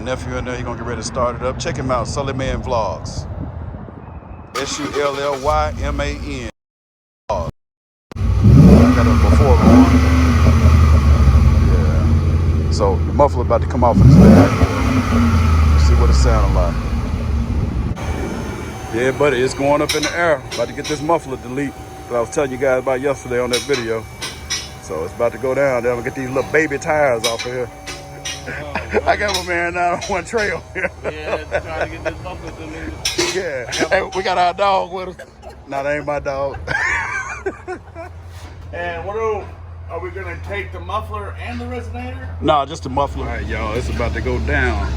nephew in there. He's gonna get ready to start it up. Check him out, Sully Man Vlogs. SULLYMAN. I got a before going. Yeah. So the muffler about to come off of this bag. See what it sounded like. Yeah, buddy, it's going up in the air. About to get this muffler delete that I was telling you guys about yesterday on that video. So it's about to go down. Then I'm gonna get these little baby tires off of here. I got my man down on one trail here. Yeah, trying to get this muffler deleted. Yeah. Hey, we got our dog with us. No, that ain't my dog. And what are we gonna take the muffler and the resonator? No, just the muffler. All right, y'all, it's about to go down.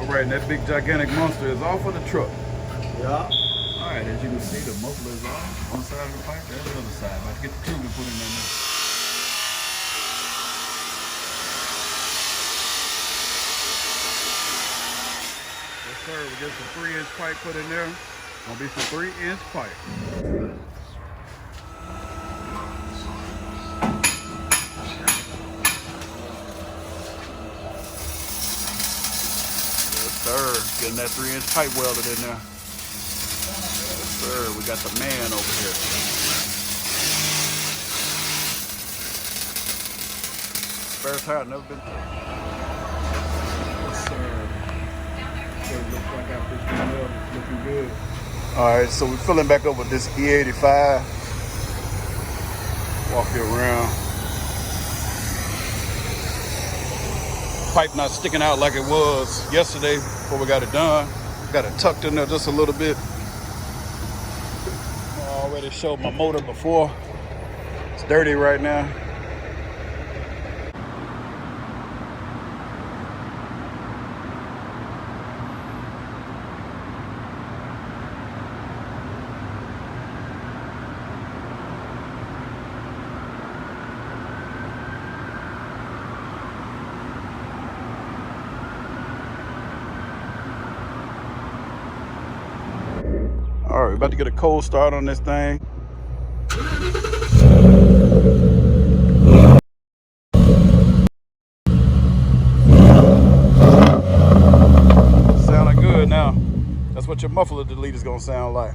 Right, and that big gigantic monster is off of the truck. Yeah. All right, as you can see, the muffler is off. One side of the pipe, there's the other side. About to get the tube to put in there now. Yes, sir. We get some 3-inch pipe put in there. Gonna be some 3-inch pipe. Sir, getting that 3-inch pipe welded in there. Yes, sir. We got the man over here. Spare tire never been through. Yes, sir. Looks like I pushed it up. It's looking good. All right, so we're filling back up with this E85. Walk it around. Pipe not sticking out like it was yesterday before we got it done. Got it tucked in there just a little bit. I already showed my motor before. It's dirty right now. All right, about to get a cold start on this thing. Sounding good now. That's what your muffler delete is gonna sound like.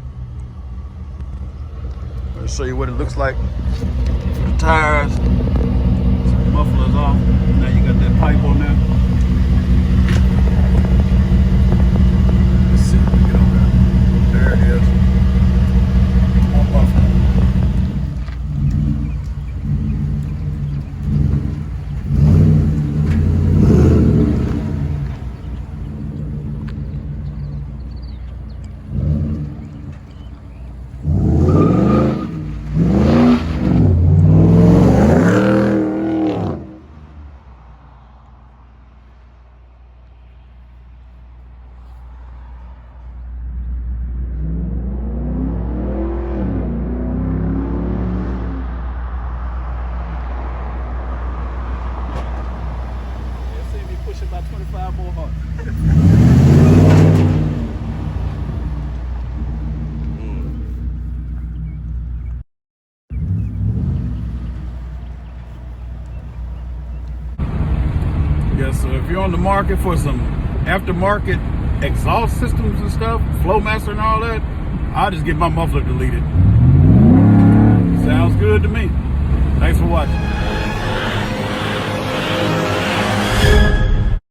Let me show you what it looks like. The tires, the muffler's off. Now you got that pipe on there. Let's see, let me get over there. There it is. One muffler. About 25 more hearts. Yeah, so if you're on the market for some aftermarket exhaust systems and stuff, Flowmaster and all that, I'll just get my muffler deleted. Sounds good to me. Thanks for watching.